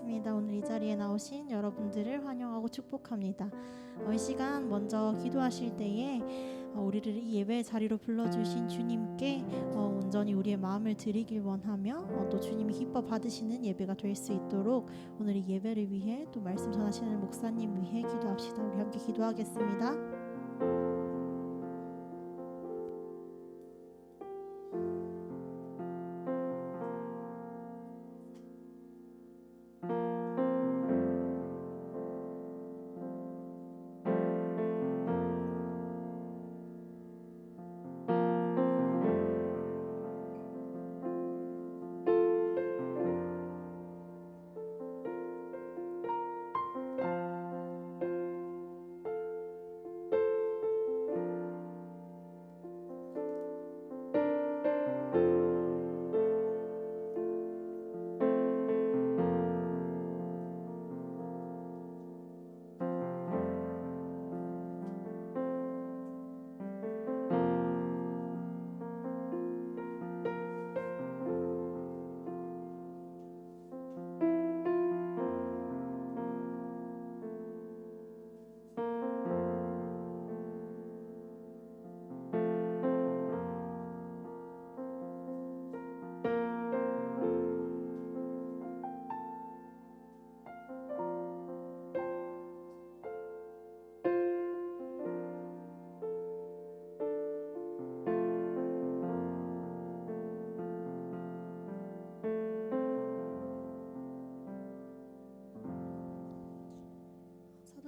반갑습니다. 오늘 이 자리에 나오신 여러분들을 환영하고 축복합니다. 이 시간 먼저 기도하실 때에 우리를 이 예배 자리로 불러주신 주님께 온전히 우리의 마음을 드리길 원하며 또 주님이 기뻐 받으시는 예배가 될 수 있도록 오늘 이 예배를 위해 또 말씀 전하시는 목사님 위해 기도합시다. 우리 함께 기도하겠습니다.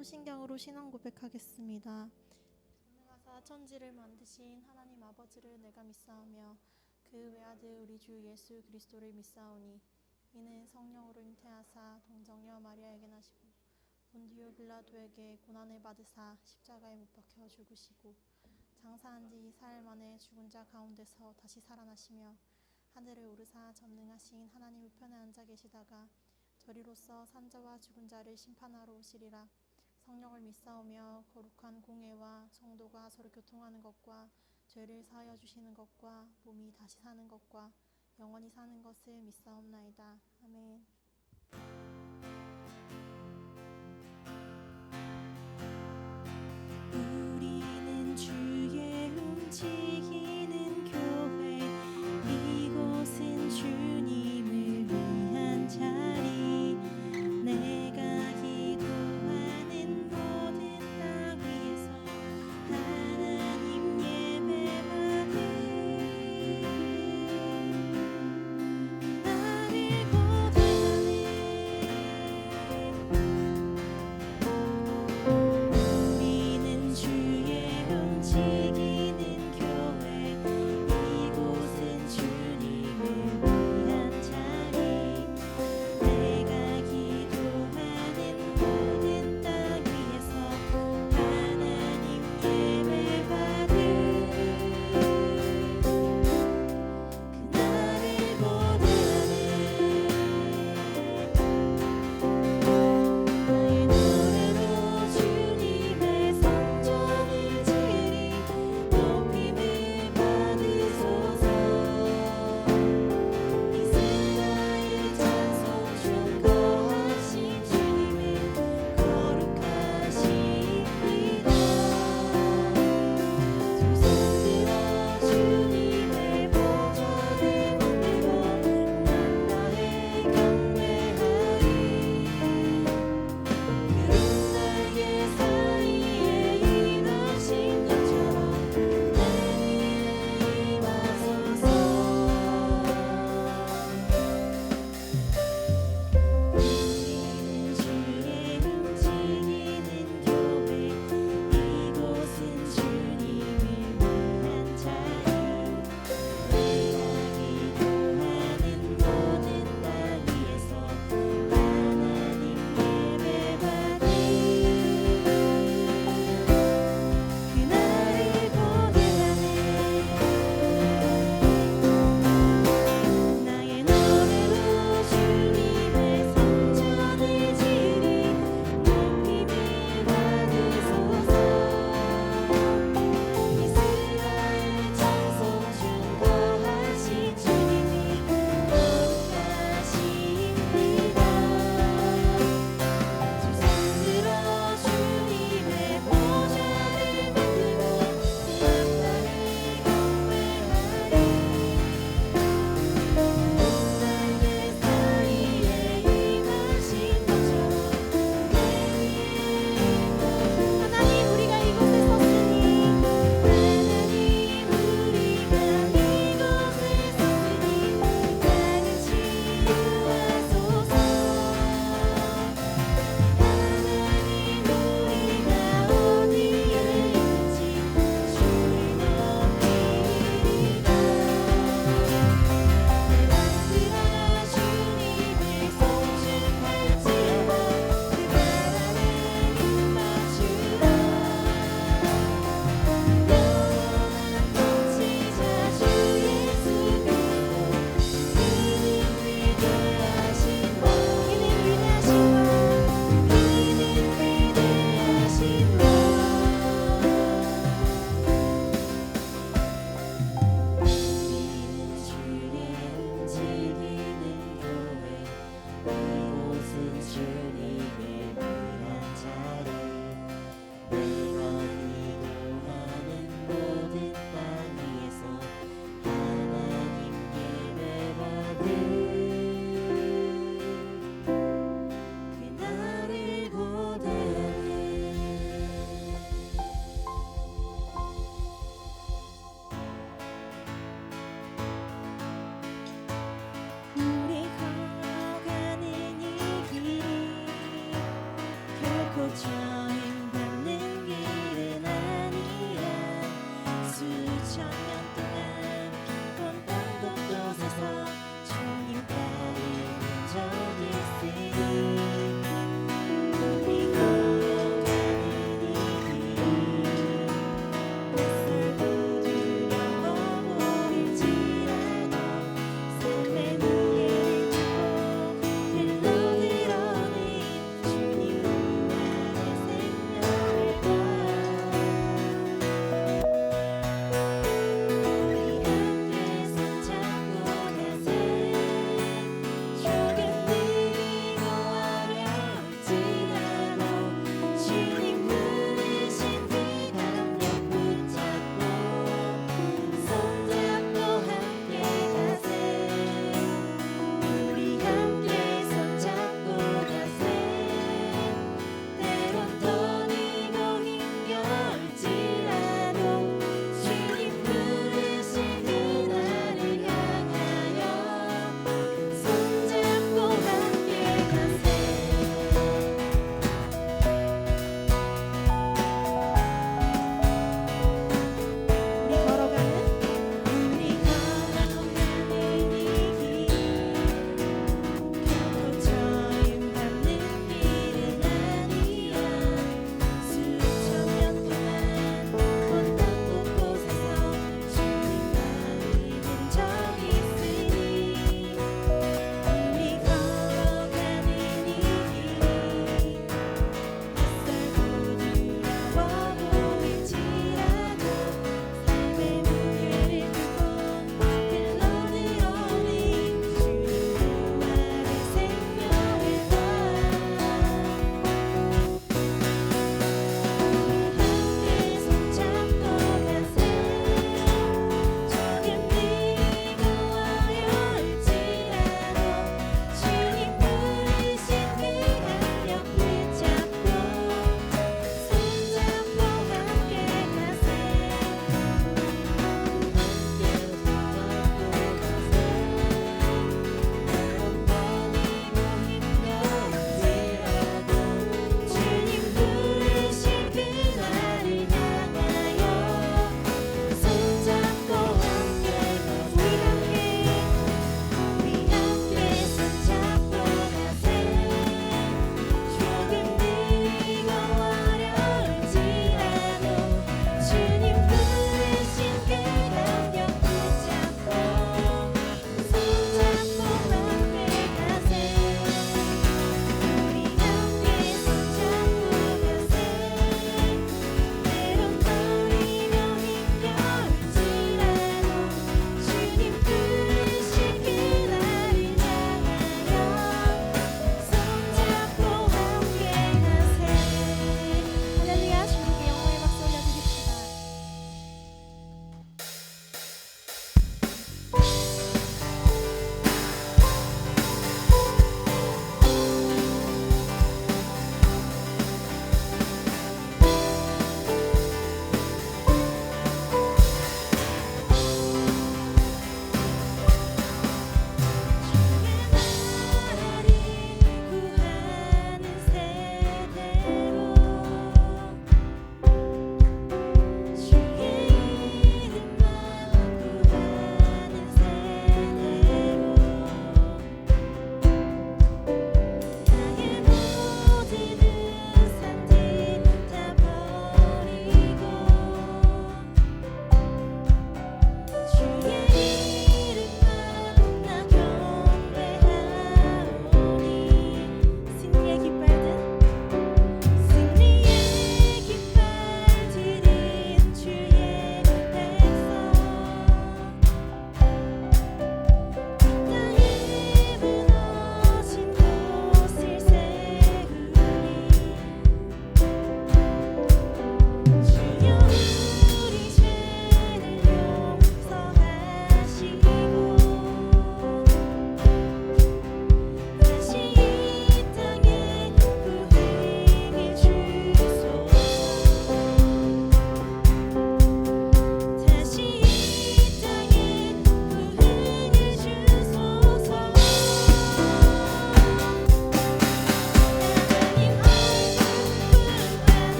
사도신경으로 신앙 고백하겠습니다. 전능하사 천지를 만드신 하나님 아버지를 내가 믿사오며 그 외아들 우리 주 예수 그리스도를 믿사오니 이는 성령으로 잉태하사 동정녀 마리아에게 나시고 본디오 빌라도에게 고난을 받으사 십자가에 못 박혀 죽으시고 장사한 지 4일 만에 죽은 자 가운데서 다시 살아나시며 하늘을 오르사 전능하신 하나님 우편에 앉아 계시다가 저리로서 산자와 죽은 자를 심판하러 오시리라. 성령을 믿사오며 거룩한 공회와 성도가 서로 교통하는 것과 죄를 사하여 주시는 것과 몸이 다시 사는 것과 영원히 사는 것을 믿사옵나이다. 아멘. 우리는 주의 움직이는 교회, 이곳은 주님을 위한 자리, 내가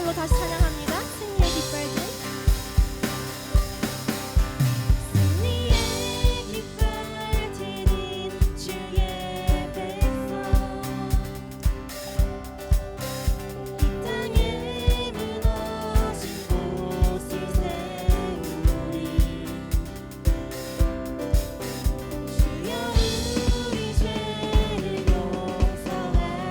걸로 다시 찬양합니다. 승리의 깃발들. 승리의 깃발 들인 주의 백성, 이 땅에 무너진 곳을 세우리. 주여 우리 죄를 용서하시고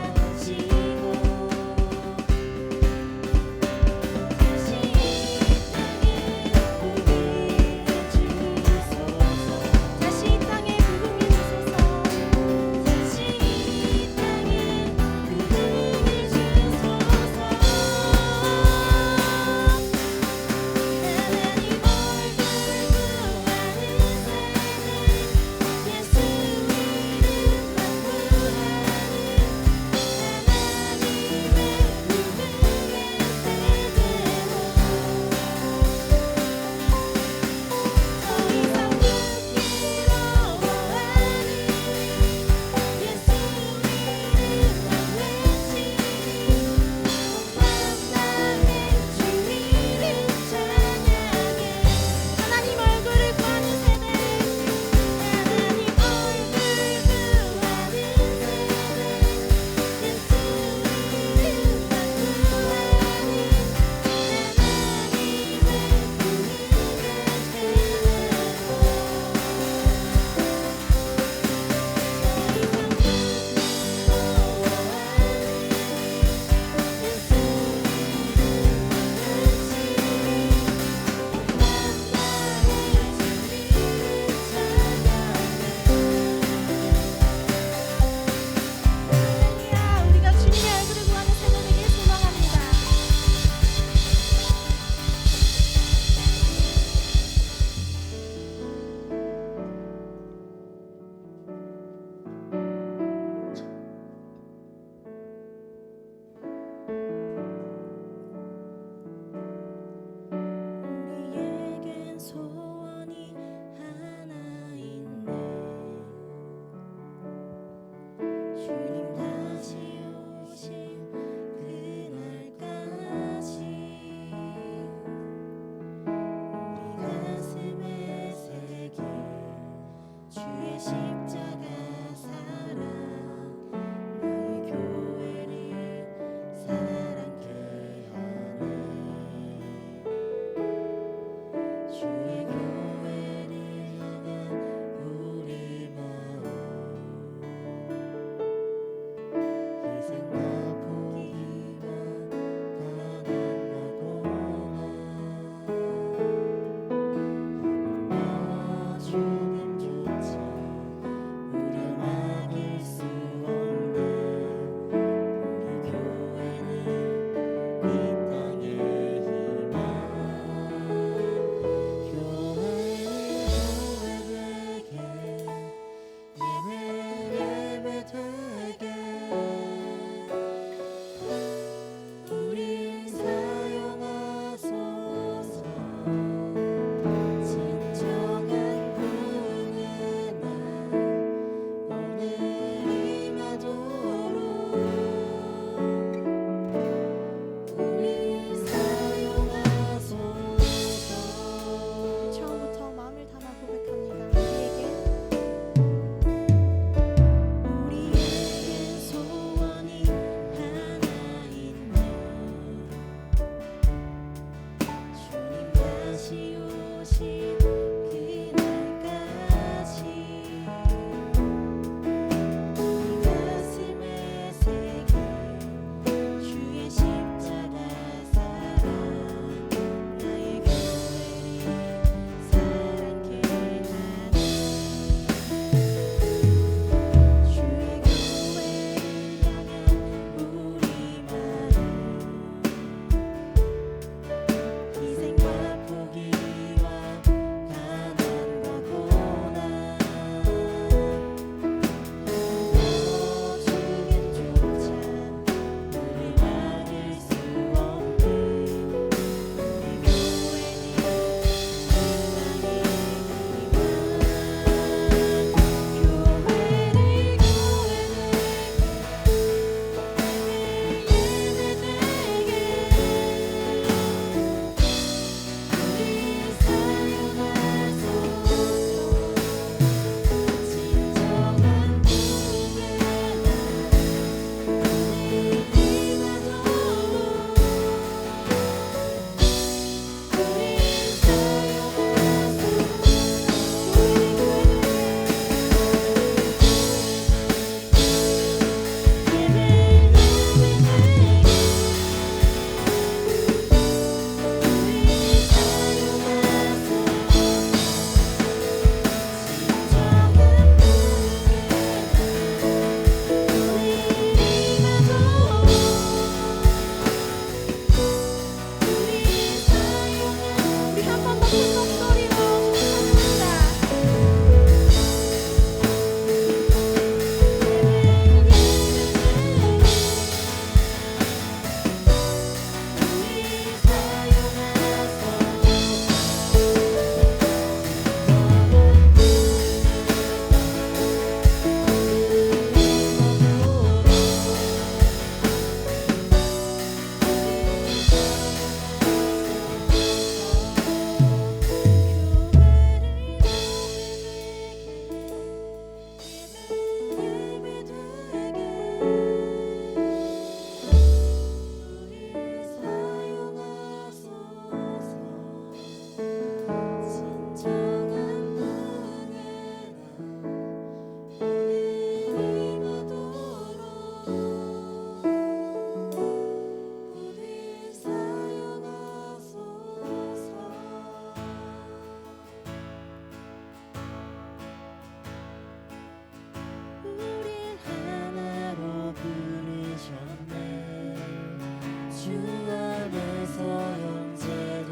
주 안에서 형제된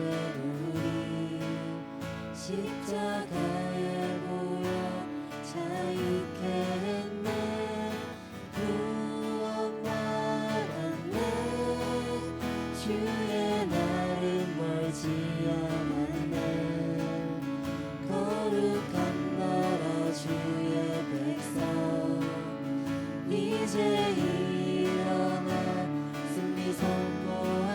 우리 십자가에 모여 자유케 했네. 구원 받았네. 주의 날은 멀지 않았네. 거룩한 나라 주의 백성 이제 일어나 승리 선포하네.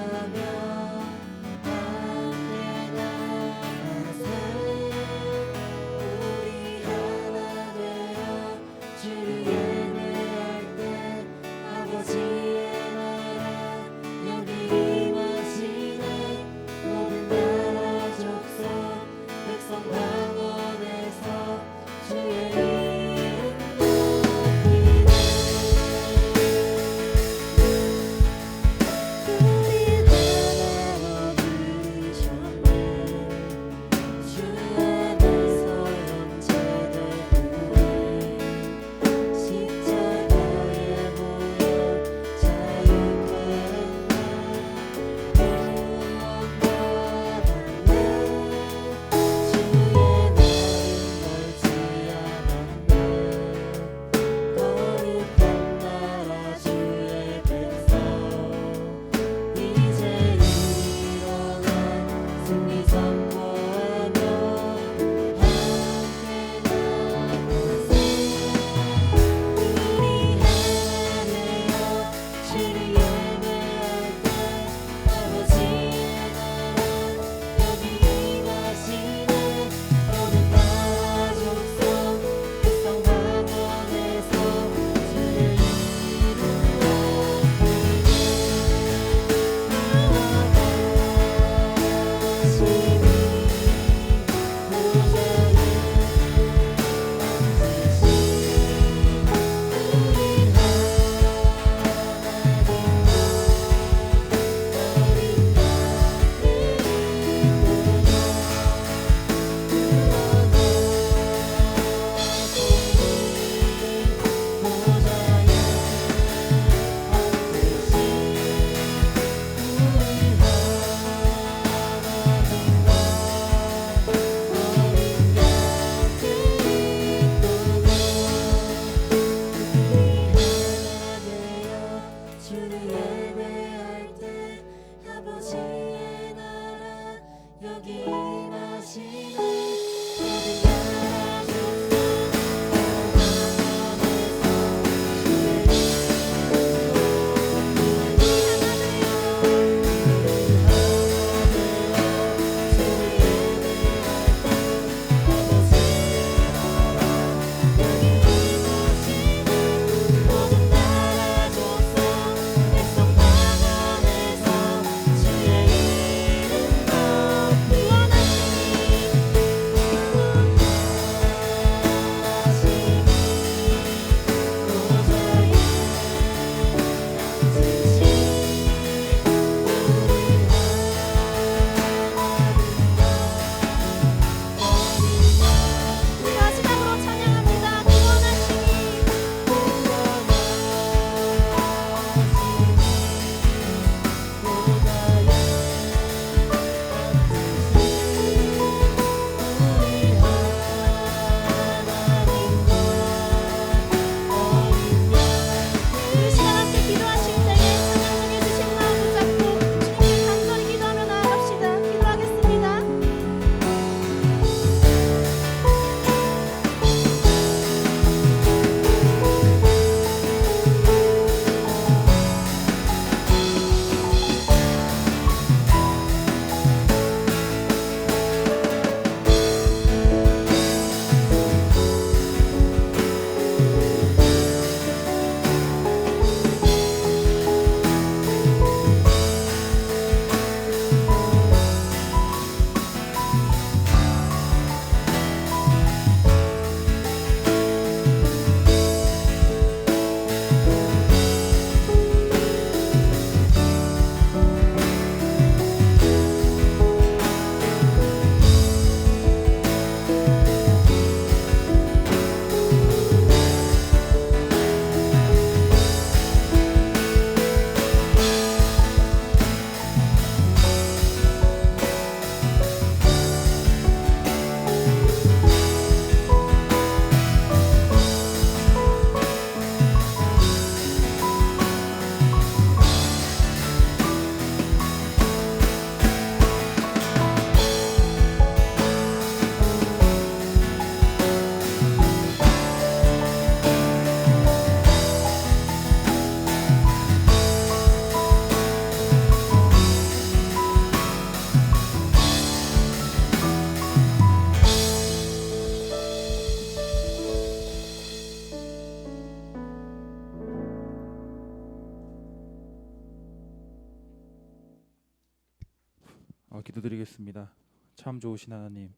기도드리겠습니다. 참 좋으신 하나님,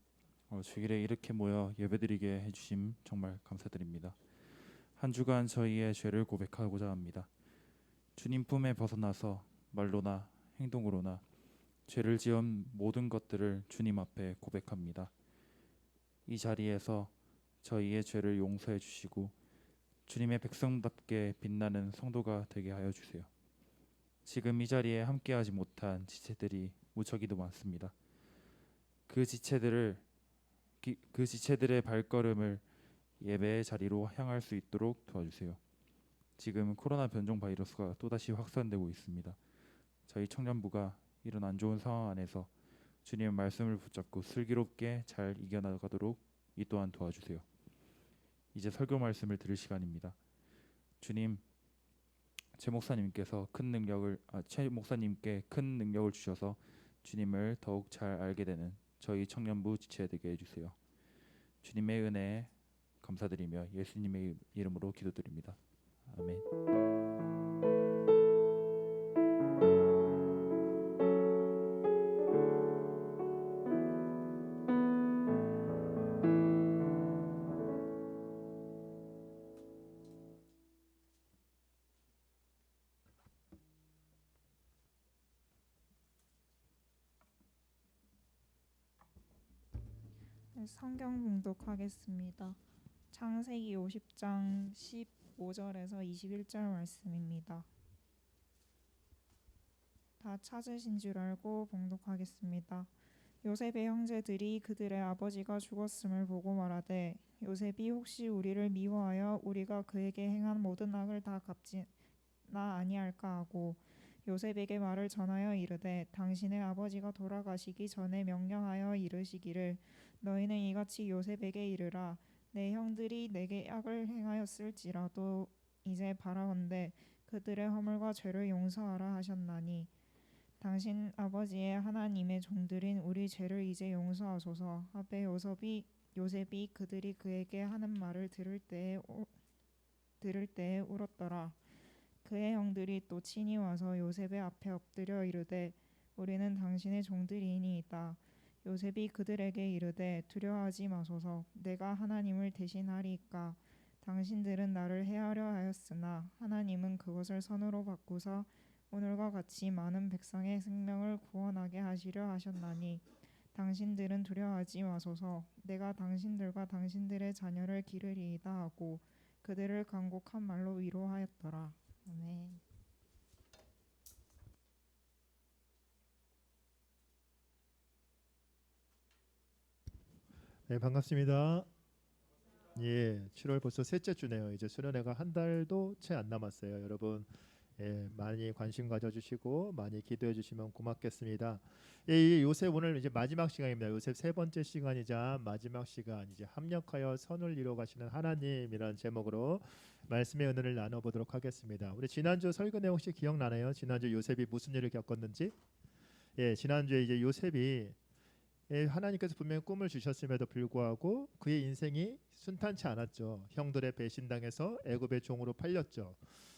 주일에 이렇게 모여 예배드리게 해주심 정말 감사드립니다. 한 주간 저희의 죄를 고백하고자 합니다. 주님 품에 벗어나서 말로나 행동으로나 죄를 지은 모든 것들을 주님 앞에 고백합니다. 이 자리에서 저희의 죄를 용서해 주시고 주님의 백성답게 빛나는 성도가 되게 하여 주세요. 지금 이 자리에 함께하지 못한 지체들이 무척이도 많습니다. 그 지체들의 발걸음을 예배의 자리로 향할 수 있도록 도와주세요. 지금 코로나 변종 바이러스가 또다시 확산되고 있습니다. 저희 청년부가 이런 안 좋은 상황 안에서 주님의 말씀을 붙잡고 슬기롭게 잘 이겨나가도록 이 또한 도와주세요. 이제 설교 말씀을 들을 시간입니다. 주님, 최 목사님께 큰 능력을 주셔서 주님을 더욱 잘 알게 되는 저희 청년부 지체 되게 해주세요. 주님의 은혜에 감사드리며 예수님의 이름으로 기도드립니다. 아멘. 성경 봉독하겠습니다. 창세기 50장 15절에서 21절 말씀입니다. 다 찾으신 줄 알고 봉독하겠습니다. 요셉의 형제들이 그들의 아버지가 죽었음을 보고 말하되 요셉이 혹시 우리를 미워하여 우리가 그에게 행한 모든 악을 다 갚지나 아니할까 하고 요셉에게 말을 전하여 이르되 당신의 아버지가 돌아가시기 전에 명령하여 이르시기를 너희는 이같이 요셉에게 이르라 내 형들이 내게 악을 행하였을지라도 이제 바라온대 그들의 허물과 죄를 용서하라 하셨나니 당신 아버지의 하나님의 종들인 우리 죄를 이제 용서하소서. 하되 요셉이 그들이 그에게 하는 말을 들을 때에 울었더라. 그의 형들이 또 친히 와서 요셉의 앞에 엎드려 이르되 우리는 당신의 종들이니이다. 요셉이 그들에게 이르되 두려워하지 마소서. 내가 하나님을 대신하리이까. 당신들은 나를 해하려 하였으나 하나님은 그것을 선으로 바꾸사 오늘과 같이 많은 백성의 생명을 구원하게 하시려 하셨나니 당신들은 두려워하지 마소서. 내가 당신들과 당신들의 자녀를 기르리이다 하고 그들을 간곡한 말로 위로하였더라. 아멘. 네, 반갑습니다. 예, 7월 벌써 셋째 주네요. 이제 수련회가 한 달도 채 안 남았어요. 여러분, 많이 관심 가져주시고 많이 기도해 주시면 고맙겠습니다. 이 요셉 오늘 이제 마지막 시간입니다. 요셉 세 번째 시간이자 마지막 시간, 이제 합력하여 선을 이루어 가시는 하나님이라는 제목으로 말씀의 은혜를 나눠보도록 하겠습니다. 우리 지난주 설교 내용 혹시 기억나나요? 지난주 요셉이 무슨 일을 겪었는지? 지난주에 이제 요셉이 하나님께서 분명히 꿈을 주셨음에도 불구하고 그의 인생이 순탄치 않았죠. 형들의 배신당해서 애굽의 종으로 팔렸죠.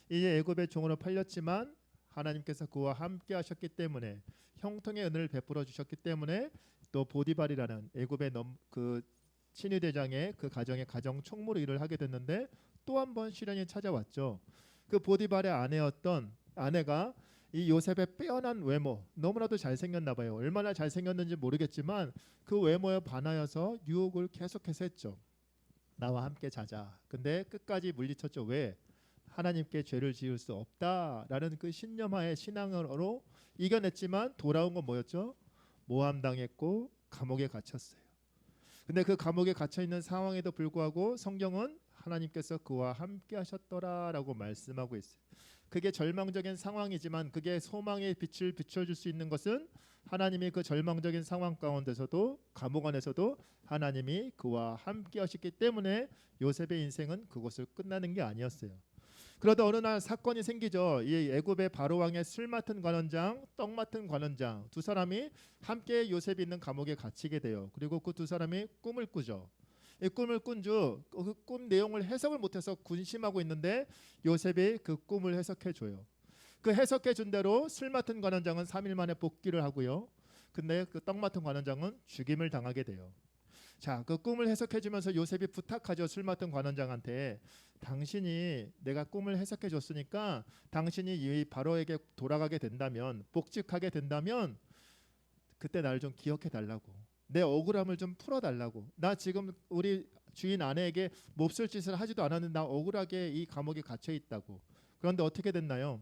이제 애굽의 종으로 팔렸지만 하나님께서 그와 함께 하셨기 때문에 형통의 은혜를 베풀어 주셨기 때문에 또 보디발이라는 애굽의 그 친위대장의 그 가정의 가정 총무로 일을 하게 됐는데 또 한 번 시련이 찾아왔죠. 그 보디발의 아내가 이 요셉의 빼어난 외모, 너무나도 잘생겼나 봐요. 얼마나 잘생겼는지 모르겠지만 그 외모에 반하여서 유혹을 계속해서 했죠. 나와 함께 자자. 근데 끝까지 물리쳤죠. 왜? 하나님께 죄를 지을 수 없다라는 그 신념하에 신앙으로 이겨냈지만 돌아온 건 뭐였죠? 모함당했고 감옥에 갇혔어요. 근데 그 감옥에 갇혀 있는 상황에도 불구하고 성경은 하나님께서 그와 함께 하셨더라라고 말씀하고 있어요. 그게 절망적인 상황이지만 그게 소망의 빛을 비춰줄 수 있는 것은 하나님이 그 절망적인 상황 가운데서도 감옥 안에서도 하나님이 그와 함께 하셨기 때문에 요셉의 인생은 그것을 끝나는 게 아니었어요. 그러다 어느 날 사건이 생기죠. 이 애굽의 바로 왕의 술 맡은 관원장, 떡 맡은 관원장 두 사람이 함께 요셉이 있는 감옥에 갇히게 돼요. 그리고 그 두 사람이 꿈을 꾸죠. 이 꿈을 꾼 주 그 꿈 내용을 해석을 못해서 군심하고 있는데 요셉이 그 꿈을 해석해 줘요. 그 해석해 준 대로 술 맡은 관원장은 3일 만에 복귀를 하고요. 근데 그 떡 맡은 관원장은 죽임을 당하게 돼요. 자, 그 꿈을 해석해 주면서 요셉이 부탁하죠. 술 맡은 관원장한테. 당신이 내가 꿈을 해석해 줬으니까 당신이 이 바로에게 돌아가게 된다면, 복직하게 된다면 그때 날 좀 기억해 달라고. 내 억울함을 좀 풀어 달라고. 나 지금 우리 주인 아내에게 몹쓸 짓을 하지도 않았는데 나 억울하게 이 감옥에 갇혀 있다고. 그런데 어떻게 됐나요?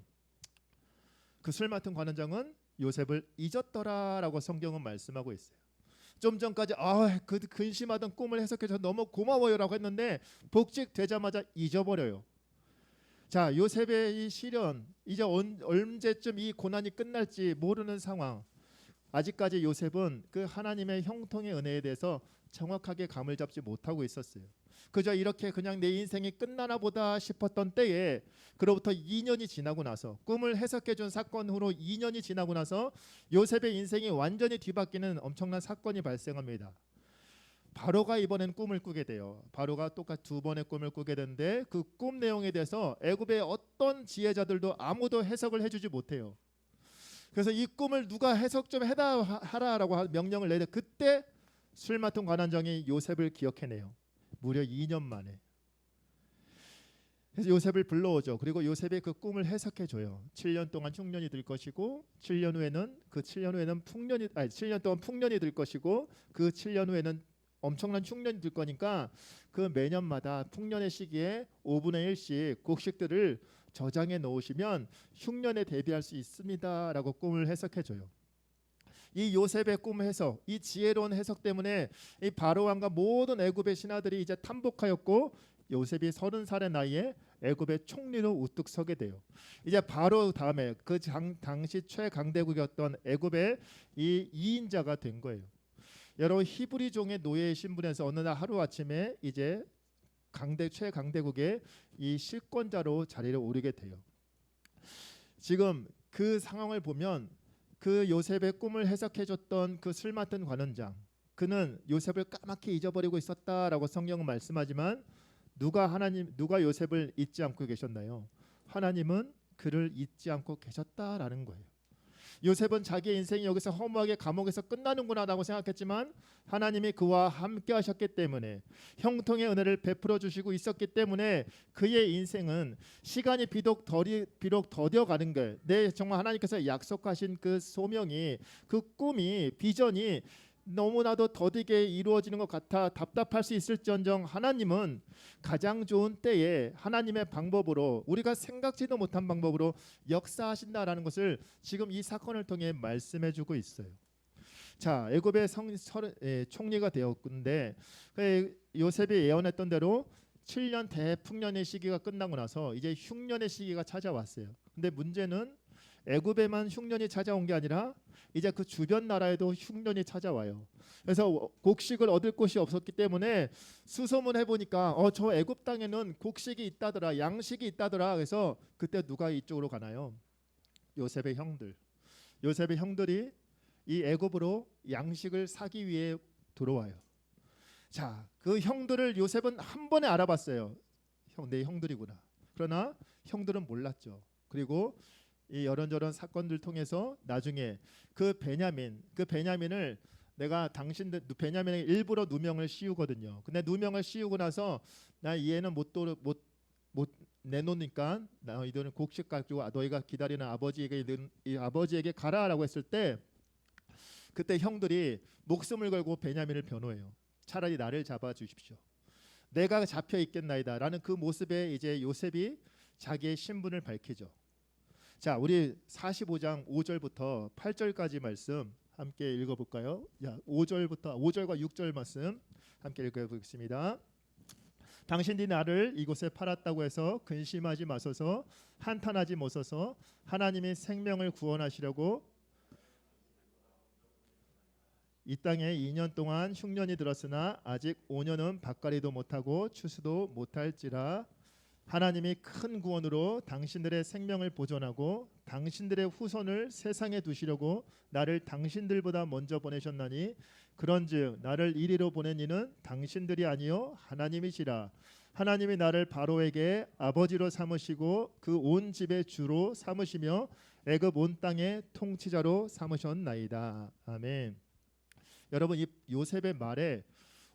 그 술 맡은 관원장은 요셉을 잊었더라라고 성경은 말씀하고 있어요. 좀 전까지 그 근심하던 꿈을 해석해서 너무 고마워요라고 했는데 복직되자마자 잊어버려요. 자, 요셉의 이 시련, 이제 언제쯤 이 고난이 끝날지 모르는 상황. 아직까지 요셉은 그 하나님의 형통의 은혜에 대해서 정확하게 감을 잡지 못하고 있었어요. 그저 이렇게 그냥 내 인생이 끝나나 보다 싶었던 때에, 그로부터 2년이 지나고 나서, 꿈을 해석해 준 사건 후로 2년이 지나고 나서 요셉의 인생이 완전히 뒤바뀌는 엄청난 사건이 발생합니다. 바로가 이번엔 꿈을 꾸게 돼요. 바로가 똑같이 두 번의 꿈을 꾸게 되는데 그 꿈 내용에 대해서 애굽의 어떤 지혜자들도 아무도 해석을 해주지 못해요. 그래서 이 꿈을 누가 해석 좀 하라라고 명령을 내려, 그때 술 맡은 관원장이 요셉을 기억해내요. 무려 2년 만에. 그래서 요셉을 불러오죠. 그리고 요셉의 그 꿈을 해석해줘요. 7년 동안 흉년이 들 것이고 7년 후에는 7년 동안 풍년이 들 것이고 그 7년 후에는 엄청난 흉년이 들 거니까 그 매년마다 풍년의 시기에 5분의 1씩 곡식들을 저장해 놓으시면 흉년에 대비할 수 있습니다라고 꿈을 해석해줘요. 이 요셉의 꿈 해석, 이 지혜로운 해석 때문에 이 바로 왕과 모든 애굽의 신하들이 이제 탐복하였고 요셉이 30살의 나이에 애굽의 총리로 우뚝 서게 돼요. 이제 바로 다음에 그 당시 최강대국이었던 애굽의 이 2인자가 된 거예요. 여러분, 히브리 종의 노예의 신분에서 어느 날 하루아침에 이제 최강대국의 이 실권자로 자리를 오르게 돼요. 지금 그 상황을 보면 그 요셉의 꿈을 해석해줬던 그 술 맡은 관원장, 그는 요셉을 까맣게 잊어버리고 있었다라고 성경은 말씀하지만 누가 요셉을 잊지 않고 계셨나요? 하나님은 그를 잊지 않고 계셨다라는 거예요. 요셉은 자기의 인생이 여기서 허무하게 감옥에서 끝나는구나라고 생각했지만 하나님이 그와 함께 하셨기 때문에, 형통의 은혜를 베풀어 주시고 있었기 때문에 그의 인생은 시간이 비록 더뎌가는 게, 정말 하나님께서 약속하신 그 소명이, 그 꿈이, 비전이 너무나도 더디게 이루어지는 것 같아 답답할 수 있을지언정 하나님은 가장 좋은 때에 하나님의 방법으로, 우리가 생각지도 못한 방법으로 역사하신다라는 것을 지금 이 사건을 통해 말씀해주고 있어요. 자, 애굽의 총리가 되었는데 요셉이 예언했던 대로 7년 대풍년의 시기가 끝나고 나서 이제 흉년의 시기가 찾아왔어요. 근데 문제는 애굽에만 흉년이 찾아온 게 아니라 이제 그 주변 나라에도 흉년이 찾아와요. 그래서 곡식을 얻을 곳이 없었기 때문에 수소문해 보니까 저 애굽 땅에는 곡식이 있다더라, 양식이 있다더라. 그래서 그때 누가 이쪽으로 가나요? 요셉의 형들. 요셉의 형들이 이 애굽으로 양식을 사기 위해 들어와요. 자, 그 형들을 요셉은 한 번에 알아봤어요. 내 형들이구나. 그러나 형들은 몰랐죠. 그리고 이 이런저런 사건들 통해서 나중에 그 베냐민을 내가 베냐민에게 일부러 누명을 씌우거든요. 근데 누명을 씌우고 나서 나 얘는 못 내놓으니까 너희들은 곡식 가지고 너희가 기다리는 아버지에게 가라라고 했을 때, 그때 형들이 목숨을 걸고 베냐민을 변호해요. 차라리 나를 잡아 주십시오. 내가 잡혀 있겠나이다라는 그 모습에 이제 요셉이 자기의 신분을 밝히죠. 자, 우리 45장 5절부터 8절까지 말씀 함께 읽어볼까요? 5절과 6절 말씀 함께 읽어보겠습니다. 당신들이 나를 이곳에 팔았다고 해서 근심하지 마소서, 한탄하지 마소서. 하나님이 생명을 구원하시려고 이 땅에 2년 동안 흉년이 들었으나 아직 5년은 밭갈이도 못하고 추수도 못할지라. 하나님이 큰 구원으로 당신들의 생명을 보존하고 당신들의 후손을 세상에 두시려고 나를 당신들보다 먼저 보내셨나니, 그런즉 나를 이리로 보낸 이는 당신들이 아니요 하나님이시라. 하나님이 나를 바로에게 아버지로 삼으시고 그 온 집의 주로 삼으시며 애굽 온 땅의 통치자로 삼으셨나이다. 아멘. 여러분, 이 요셉의 말에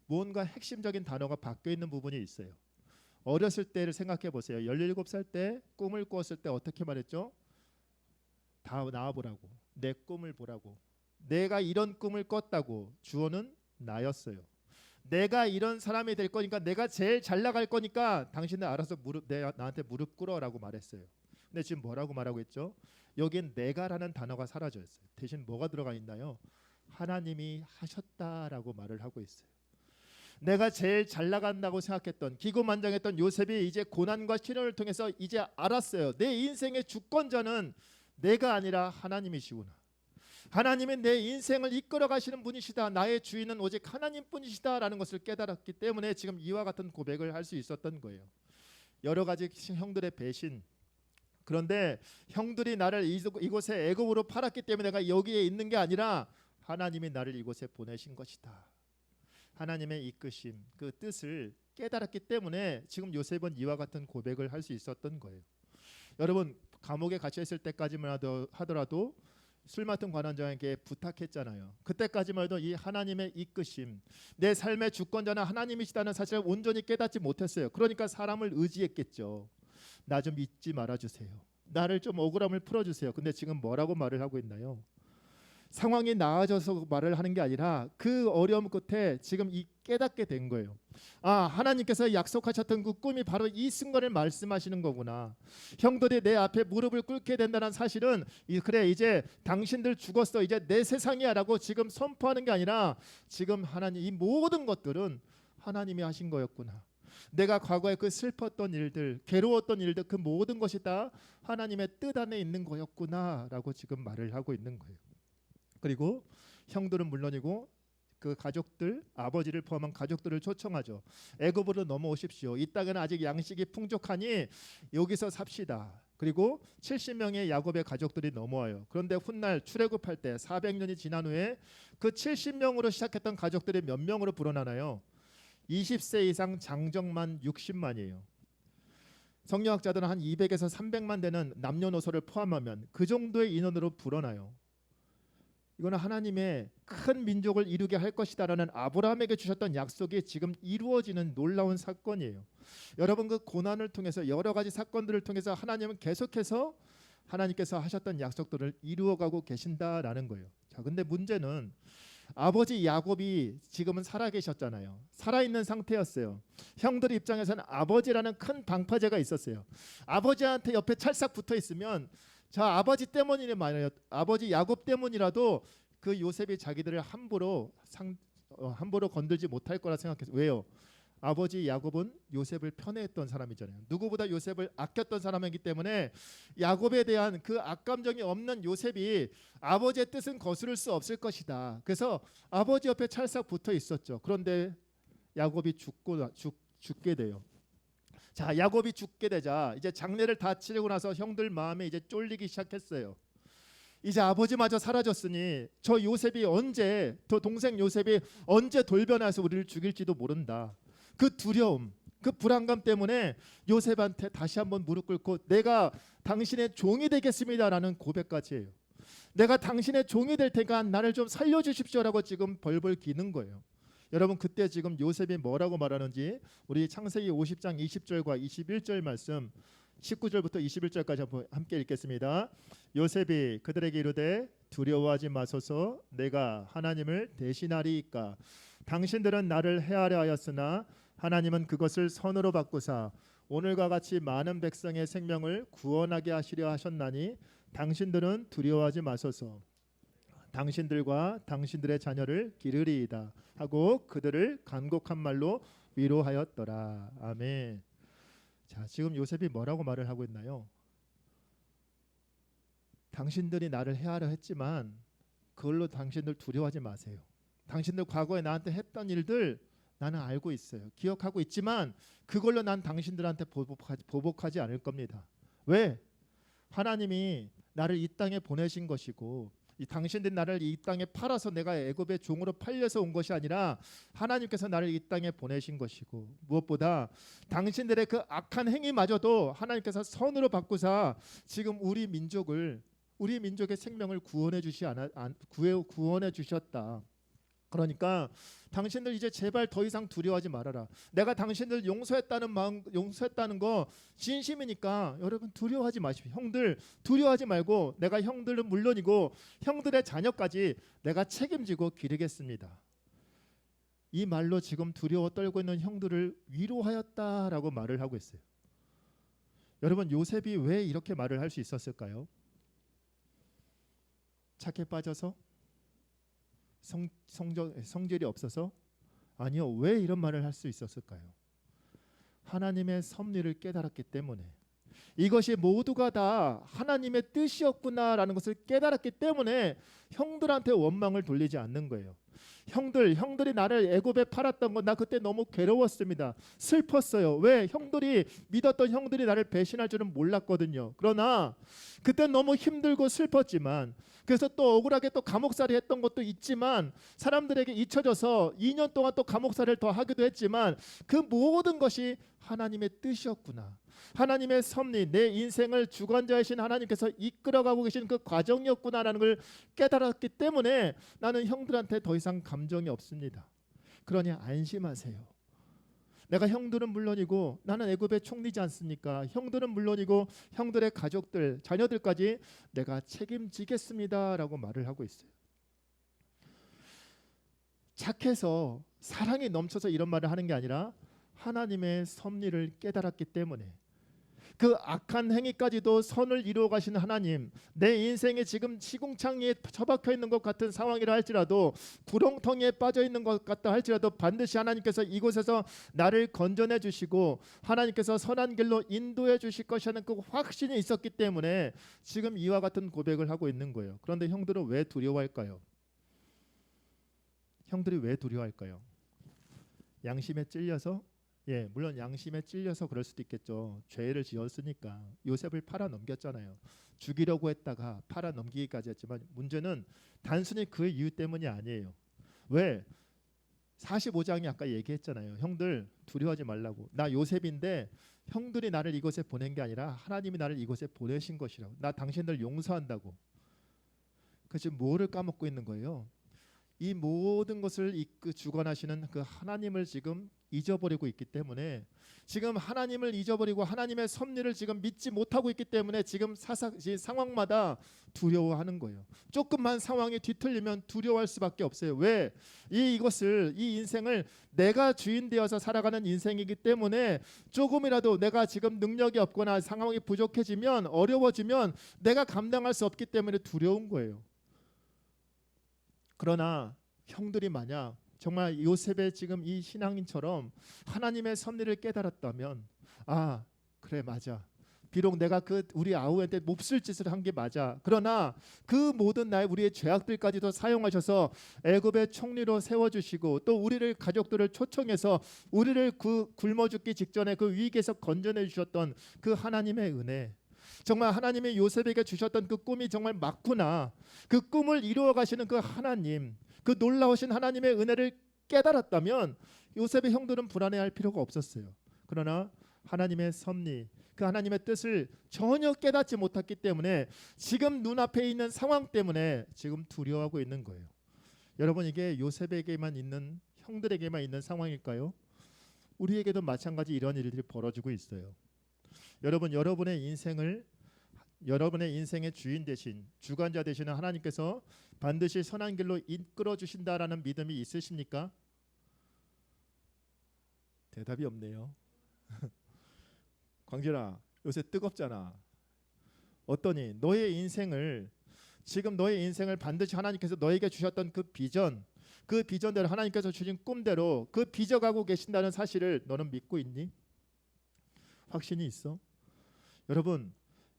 뭔가 핵심적인 단어가 바뀌어 있는 부분이 있어요. 어렸을 때를 생각해 보세요. 17살 때 꿈을 꾸었을 때 어떻게 말했죠? 다 나와보라고. 내 꿈을 보라고. 내가 이런 꿈을 꿨다고. 주어는 나였어요. 내가 이런 사람이 될 거니까, 내가 제일 잘 나갈 거니까 당신들 알아서 나한테 무릎 꿇어라고 말했어요. 근데 지금 뭐라고 말하고 있죠? 여긴 내가라는 단어가 사라졌어요. 대신 뭐가 들어가 있나요? 하나님이 하셨다라고 말을 하고 있어요. 내가 제일 잘 나간다고 생각했던, 기고만장했던 요셉이 이제 고난과 시련을 통해서 이제 알았어요. 내 인생의 주권자는 내가 아니라 하나님이시구나. 하나님은 내 인생을 이끌어 가시는 분이시다. 나의 주인은 오직 하나님뿐이시다라는 것을 깨달았기 때문에 지금 이와 같은 고백을 할 수 있었던 거예요. 여러 가지 형들의 배신, 그런데 형들이 나를 이곳에 애굽으로 팔았기 때문에 내가 여기에 있는 게 아니라 하나님이 나를 이곳에 보내신 것이다. 하나님의 이끄심, 그 뜻을 깨달았기 때문에 지금 요셉은 이와 같은 고백을 할 수 있었던 거예요. 여러분, 감옥에 갇혀 있을 때까지만 하더라도 술 맡은 관원장에게 부탁했잖아요. 그때까지만 해도 이 하나님의 이끄심, 내 삶의 주권자는 하나님이시다는 사실을 온전히 깨닫지 못했어요. 그러니까 사람을 의지했겠죠. 나 좀 잊지 말아주세요. 나를 좀 억울함을 풀어주세요. 근데 지금 뭐라고 말을 하고 있나요? 상황이 나아져서 말을 하는 게 아니라 그 어려움 끝에 지금 이 깨닫게 된 거예요. 아, 하나님께서 약속하셨던 그 꿈이 바로 이 순간을 말씀하시는 거구나. 형들이 내 앞에 무릎을 꿇게 된다는 사실은 그래, 이제 당신들 죽었어, 이제 내 세상이야 라고 지금 선포하는 게 아니라 지금 하나님, 이 모든 것들은 하나님이 하신 거였구나. 내가 과거에 그 슬펐던 일들, 괴로웠던 일들, 그 모든 것이 다 하나님의 뜻 안에 있는 거였구나 라고 지금 말을 하고 있는 거예요. 그리고 형들은 물론이고 그 가족들, 아버지를 포함한 가족들을 초청하죠. 애굽으로 넘어오십시오. 이 땅에는 아직 양식이 풍족하니 여기서 삽시다. 그리고 70명의 야곱의 가족들이 넘어와요. 그런데 훗날 출애굽할 때 400년이 지난 후에 그 70명으로 시작했던 가족들이 몇 명으로 불어나나요? 20세 이상 장정만 60만이에요. 성경학자들은 한 200에서 300만 되는 남녀노소를 포함하면 그 정도의 인원으로 불어나요. 이거는 하나님의 큰 민족을 이루게 할 것이다라는 아브라함에게 주셨던 약속이 지금 이루어지는 놀라운 사건이에요. 여러분, 그 고난을 통해서, 여러 가지 사건들을 통해서 하나님은 계속해서 하나님께서 하셨던 약속들을 이루어가고 계신다라는 거예요. 자, 근데 문제는 아버지 야곱이 지금은 살아계셨잖아요. 살아있는 상태였어요. 형들 입장에서는 아버지라는 큰 방파제가 있었어요. 아버지한테 옆에 찰싹 붙어 있으면 저 아버지 때문이면 아버지 야곱 때문이라도 그 요셉이 자기들을 함부로 건들지 못할 거라 생각했어요. 왜요? 아버지 야곱은 요셉을 편애했던 사람이잖아요. 누구보다 요셉을 아꼈던 사람이기 때문에 야곱에 대한 그 악감정이 없는 요셉이 아버지의 뜻은 거스를 수 없을 것이다. 그래서 아버지 옆에 찰싹 붙어 있었죠. 그런데 야곱이 죽게 돼요. 자, 야곱이 죽게 되자 이제 장례를 다 치르고 나서 형들 마음에 이제 쫄리기 시작했어요. 이제 아버지마저 사라졌으니 저 요셉이 언제, 저 동생 요셉이 언제 돌변해서 우리를 죽일지도 모른다. 그 두려움, 그 불안감 때문에 요셉한테 다시 한번 무릎 꿇고 내가 당신의 종이 되겠습니다라는 고백까지 해요. 내가 당신의 종이 될 테니까 나를 좀 살려주십시오라고 지금 벌벌 기는 거예요. 여러분, 그때 지금 요셉이 뭐라고 말하는지 우리 창세기 50장 20절과 21절 말씀 19절부터 21절까지 함께 읽겠습니다. 요셉이 그들에게 이르되 두려워하지 마소서, 내가 하나님을 대신하리이까. 당신들은 나를 해하려 하였으나 하나님은 그것을 선으로 바꾸사 오늘과 같이 많은 백성의 생명을 구원하게 하시려 하셨나니 당신들은 두려워하지 마소서, 당신들과 당신들의 자녀를 기르리이다 하고 그들을 간곡한 말로 위로하였더라. 아멘. 자, 지금 요셉이 뭐라고 말을 하고 있나요? 당신들이 나를 해하려 했지만 그걸로 당신들 두려워하지 마세요. 당신들 과거에 나한테 했던 일들 나는 알고 있어요. 기억하고 있지만 그걸로 난 당신들한테 보복하지 않을 겁니다. 왜? 하나님이 나를 이 땅에 보내신 것이고 당신들이 나를 이 땅에 팔아서 내가 애굽의 종으로 팔려서 온 것이 아니라 하나님께서 나를 이 땅에 보내신 것이고, 무엇보다 당신들의 그 악한 행위마저도 하나님께서 선으로 바꾸사 지금 우리 민족을 우리 민족의 생명을 구원해 주셨다. 그러니까 당신들 이제 제발 더 이상 두려워하지 말아라. 내가 당신들 용서했다는 거 진심이니까 여러분 두려워하지 마십시오. 형들 두려워하지 말고 내가 형들은 물론이고 형들의 자녀까지 내가 책임지고 기르겠습니다. 이 말로 지금 두려워 떨고 있는 형들을 위로하였다라고 말을 하고 있어요. 여러분 요셉이 왜 이렇게 말을 할 수 있었을까요? 착해 빠져서? 성질이 없어서? 아니요. 왜 이런 말을 할 수 있었을까요? 하나님의 섭리를 깨달았기 때문에, 이것이 모두가 다 하나님의 뜻이었구나라는 것을 깨달았기 때문에 형들한테 원망을 돌리지 않는 거예요. 형들이 나를 애굽에 팔았던 거 나 그때 너무 괴로웠습니다. 슬펐어요. 왜? 형들이 믿었던 형들이 나를 배신할 줄은 몰랐거든요. 그러나 그때 너무 힘들고 슬펐지만, 그래서 또 억울하게 또 감옥살이 했던 것도 있지만, 사람들에게 잊혀져서 2년 동안 또 감옥살이를 더 하기도 했지만, 그 모든 것이 하나님의 뜻이었구나, 하나님의 섭리, 내 인생을 주관자이신 하나님께서 이끌어가고 계신 그 과정이었구나라는 걸 깨달았기 때문에 나는 형들한테 더 이상 감정이 없습니다. 그러니 안심하세요. 내가 형들은 물론이고 나는 애굽의 총리지 않습니까? 형들은 물론이고 형들의 가족들, 자녀들까지 내가 책임지겠습니다라고 말을 하고 있어요. 착해서 사랑이 넘쳐서 이런 말을 하는 게 아니라 하나님의 섭리를 깨달았기 때문에, 그 악한 행위까지도 선을 이루어 가시는 하나님, 내 인생에 지금 시궁창리에 처박혀 있는 것 같은 상황이라 할지라도, 구렁텅이에 빠져 있는 것 같다 할지라도 반드시 하나님께서 이곳에서 나를 건져내 주시고 하나님께서 선한 길로 인도해 주실 것이라는 그 확신이 있었기 때문에 지금 이와 같은 고백을 하고 있는 거예요. 그런데 형들은 왜 두려워할까요? 형들이 왜 두려워할까요? 양심에 찔려서? 예, 물론 양심에 찔려서 그럴 수도 있겠죠. 죄를 지었으니까. 요셉을 팔아 넘겼잖아요. 죽이려고 했다가 팔아 넘기기까지 했지만, 문제는 단순히 그 이유 때문이 아니에요. 왜? 45장이 아까 얘기했잖아요. 형들 두려워하지 말라고. 나 요셉인데 형들이 나를 이곳에 보낸 게 아니라 하나님이 나를 이곳에 보내신 것이라고. 나 당신들 용서한다고. 그 지금 뭐를 까먹고 있는 거예요? 이 모든 것을 주관하시는 그 하나님을 지금 잊어버리고 있기 때문에, 지금 하나님을 잊어버리고 하나님의 섭리를 지금 믿지 못하고 있기 때문에 지금 상황마다 두려워하는 거예요. 조금만 상황이 뒤틀리면 두려워할 수밖에 없어요. 왜? 이 인생을 내가 주인 되어서 살아가는 인생이기 때문에, 조금이라도 내가 지금 능력이 없거나 상황이 부족해지면, 어려워지면 내가 감당할 수 없기 때문에 두려운 거예요. 그러나 형들이 만약 정말 요셉의 지금 이 신앙인처럼 하나님의 섭리를 깨달았다면, 아 그래 맞아, 비록 내가 우리 아우한테 몹쓸 짓을 한 게 맞아, 그러나 그 모든 우리의 죄악들까지도 사용하셔서 애굽의 총리로 세워주시고, 또 우리를 가족들을 초청해서 우리를 굶어 죽기 직전에 그 위기에서 건져내 주셨던 그 하나님의 은혜, 정말 하나님이 요셉에게 주셨던 그 꿈이 정말 맞구나, 그 꿈을 이루어 가시는 그 하나님, 그 놀라우신 하나님의 은혜를 깨달았다면 요셉의 형들은 불안해할 필요가 없었어요. 그러나 하나님의 섭리, 그 하나님의 뜻을 전혀 깨닫지 못했기 때문에 지금 눈앞에 있는 상황 때문에 지금 두려워하고 있는 거예요. 여러분, 이게 요셉에게만 있는, 형들에게만 있는 상황일까요? 우리에게도 마찬가지 이런 일들이 벌어지고 있어요. 여러분, 여러분의 인생의 주인 되신, 주관자 되시는 하나님께서 반드시 선한 길로 이끌어 주신다라는 믿음이 있으십니까? 대답이 없네요. 광진아, 요새 뜨겁잖아. 어떠니? 지금 너의 인생을 반드시 하나님께서 너에게 주셨던 그 비전대로, 하나님께서 주신 꿈대로 그 빚어가고 계신다는 사실을 너는 믿고 있니? 확신이 있어?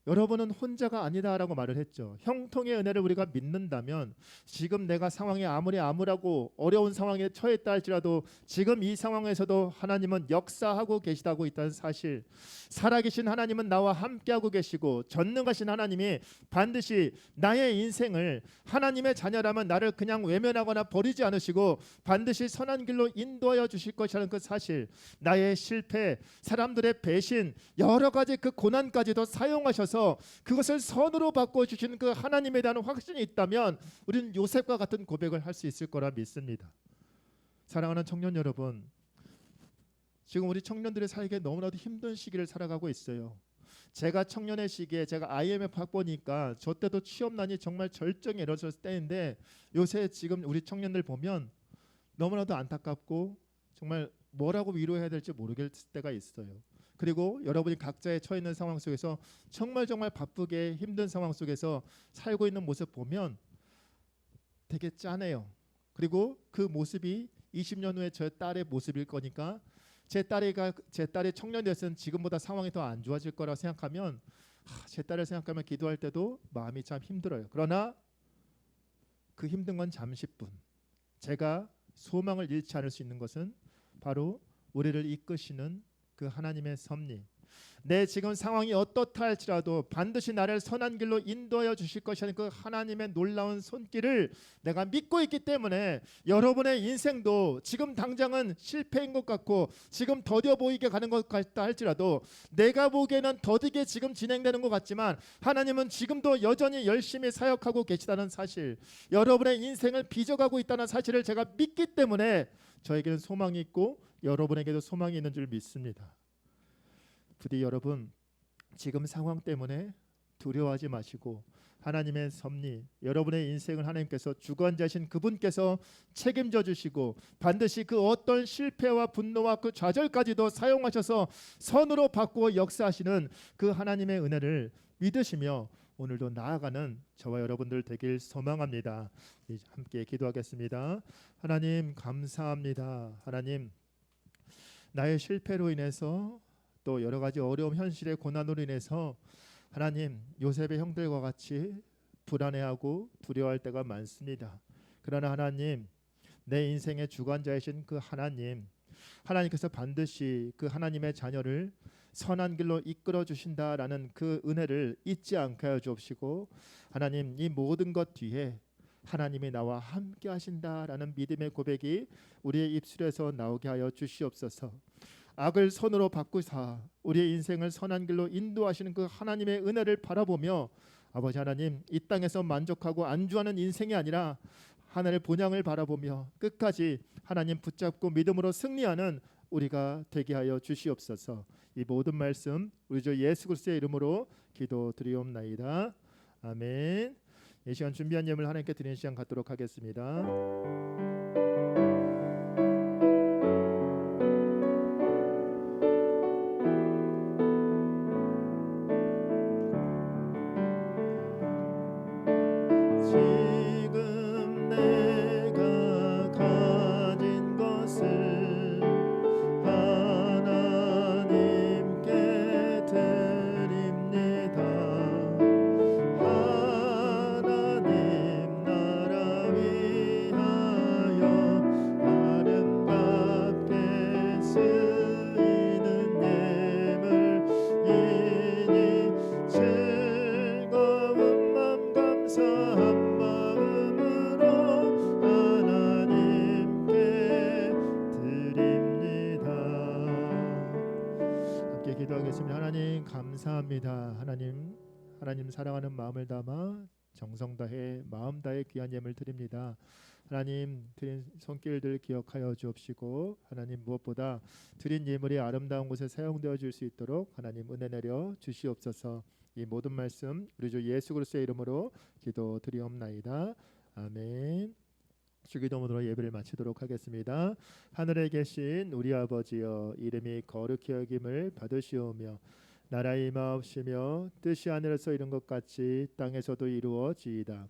여러분은 혼자가 아니다라고 말을 했죠. 형통의 은혜를 우리가 믿는다면, 지금 내가 상황이 아무리 암울하고 어려운 상황에 처했다 할지라도 지금 이 상황에서도 하나님은 역사하고 계시다고 있다는 사실, 살아계신 하나님은 나와 함께하고 계시고, 전능하신 하나님이 반드시 나의 인생을, 하나님의 자녀라면 나를 그냥 외면하거나 버리지 않으시고 반드시 선한 길로 인도하여 주실 것이라는 그 사실, 나의 실패, 사람들의 배신, 여러 가지 그 고난까지도 사용하셔서 통해서 그것을 선으로 바꿔주시는 그 하나님에 대한 확신이 있다면 우리는 요셉과 같은 고백을 할 수 있을 거라 믿습니다. 사랑하는 청년 여러분, 지금 우리 청년들의 살기에 너무나도 힘든 시기를 살아가고 있어요. 제가 청년의 시기에 제가 IMF 학번이니까 저 때도 취업난이 정말 절정에 이르렀을 때인데 요새 지금 우리 청년들 보면 너무나도 안타깝고 정말 뭐라고 위로해야 될지 모르겠을 때가 있어요. 그리고 여러분이 각자의 처해 있는 상황 속에서 정말 바쁘게 힘든 상황 속에서 살고 있는 모습 보면 되게 짠해요. 그리고 그 모습이 20년 후에 저 딸의 모습일 거니까 제 딸이 청년이 됐으면 지금보다 상황이 더 안 좋아질 거라 생각하면 제 딸을 생각하면 기도할 때도 마음이 참 힘들어요. 그러나 그 힘든 건 잠시뿐. 제가 소망을 잃지 않을 수 있는 것은 바로 우리를 이끄시는 그 하나님의 섭리. 내 지금 상황이 어떻다 할지라도 반드시 나를 선한 길로 인도하여 주실 것이라는 그 하나님의 놀라운 손길을 내가 믿고 있기 때문에 여러분의 인생도 지금 당장은 실패인 것 같고 지금 더뎌 보이게 가는 것 같다 할지라도 내가 보기에는 더디게 지금 진행되는 것 같지만 하나님은 지금도 여전히 열심히 사역하고 계시다는 사실, 여러분의 인생을 빚어가고 있다는 사실을 제가 믿기 때문에 저에게는 소망이 있고 여러분에게도 소망이 있는 줄 믿습니다. 부디 여러분 지금 상황 때문에 두려워하지 마시고 하나님의 섭리, 여러분의 인생을 하나님께서 주관자신 그분께서 책임져 주시고 반드시 그 어떤 실패와 분노와 그 좌절까지도 사용하셔서 선으로 바꾸어 역사하시는 그 하나님의 은혜를 믿으시며 오늘도 나아가는 저와 여러분들 되길 소망합니다. 함께 기도하겠습니다. 하나님 감사합니다. 하나님, 나의 실패로 인해서 또 여러 가지 어려움 현실의 고난으로 인해서 하나님 요셉의 형들과 같이 불안해하고 두려워할 때가 많습니다. 그러나 하나님, 내 인생의 주관자이신 그 하나님께서 반드시 그 하나님의 자녀를 선한 길로 이끌어 주신다라는 그 은혜를 잊지 않게 하여 주옵시고 하나님, 이 모든 것 뒤에 하나님이 나와 함께 하신다라는 믿음의 고백이 우리의 입술에서 나오게 하여 주시옵소서. 악을 선으로 바꾸사 우리의 인생을 선한 길로 인도하시는 그 하나님의 은혜를 바라보며 아버지 하나님, 이 땅에서 만족하고 안주하는 인생이 아니라 하늘의 본향을 바라보며 끝까지 하나님 붙잡고 믿음으로 승리하는 우리가 되게 하여 주시옵소서. 이 모든 말씀 우리 주 예수 그리스도의 이름으로 기도드리옵나이다. 아멘. 이 시간 준비한 예물 하나님께 드리는 시간 갖도록 하겠습니다. 지금 내가 가진 것을 하나님께 드립니다. 하나님 나라 위하여 아름답게 쓰이는 예물이니 즐거운 맘 감사합니다. 기도하겠습니다. 하나님 감사합니다. 하나님 사랑하는 마음을 담아 정성 다해 마음 다해 귀한 예물 드립니다. 하나님 드린 손길들 기억하여 주옵시고 하나님 무엇보다 드린 예물이 아름다운 곳에 사용되어 줄 수 있도록 하나님 은혜 내려 주시옵소서. 이 모든 말씀 우리 주 예수 그리스도의 이름으로 기도드리옵나이다. 아멘. 주기도문으로 예배를 마치도록 하겠습니다. 하늘에 계신 우리 아버지여, 이름이 거룩히 여김을 받으시오며 나라의 임하옵시며 뜻이 하늘에서 이룬 것 같이 땅에서도 이루어지이다.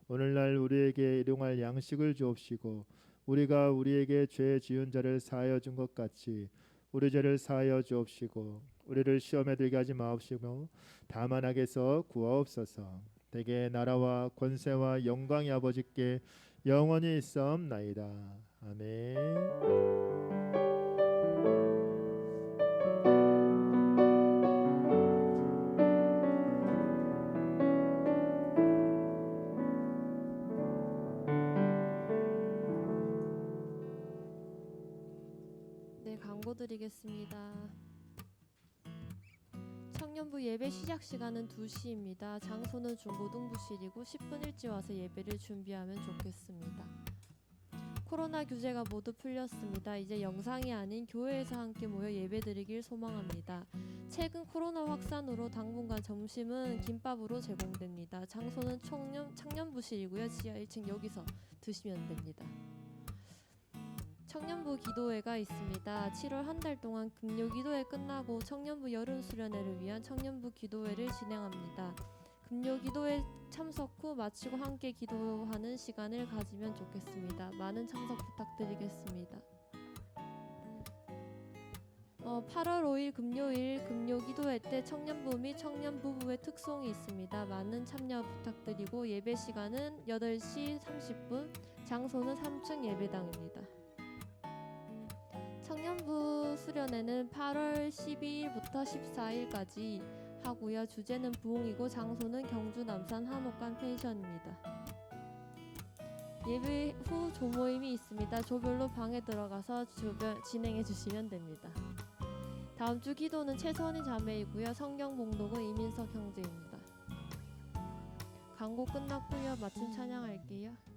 오늘날 우리에게 일용할 양식을 주옵시고 우리가 우리에게 죄 지은 자를 사하여 준 것 같이 우리 죄를 사하여 주옵시고 우리를 시험에 들게 하지 마옵시고 다만 악에서 구하옵소서. 대개 나라와 권세와 영광이 아버지께 영원히 있사옵나이다. 아멘. 네, 광고 드리겠습니다. 청년 청년부 예배 시작 시간은 2시입니다. 장소는 중고등부실이고 10분 일찍 와서 예배를 준비하면 좋겠습니다. 코로나 규제가 모두 풀렸습니다. 이제 영상이 아닌 교회에서 함께 모여 예배드리길 소망합니다. 최근 코로나 확산으로 당분간 점심은 김밥으로 제공됩니다. 장소는 청년부실이고요. 지하 1층 여기서 드시면 됩니다. 청년부 기도회가 있습니다. 7월 한 달 동안 금요 기도회 끝나고 청년부 여름 수련회를 위한 청년부 기도회를 진행합니다. 금요 기도회 참석 후 마치고 함께 기도하는 시간을 가지면 좋겠습니다. 많은 참석 부탁드리겠습니다. 8월 5일 금요일 금요 기도회 때 청년부 및 청년부부의 특송이 있습니다. 많은 참여 부탁드리고 예배 시간은 8시 30분, 장소는 3층 예배당입니다. 청년부 수련회는 8월 12일부터 14일까지 하고요. 주제는 부흥이고 장소는 경주 남산 한옥관 펜션입니다. 예배 후 조모임이 있습니다. 조별로 방에 들어가서 진행해 주시면 됩니다. 다음 주 기도는 최선희 자매이고요. 성경 봉독은 이민석 형제입니다. 광고 끝났고요. 마침 찬양할게요.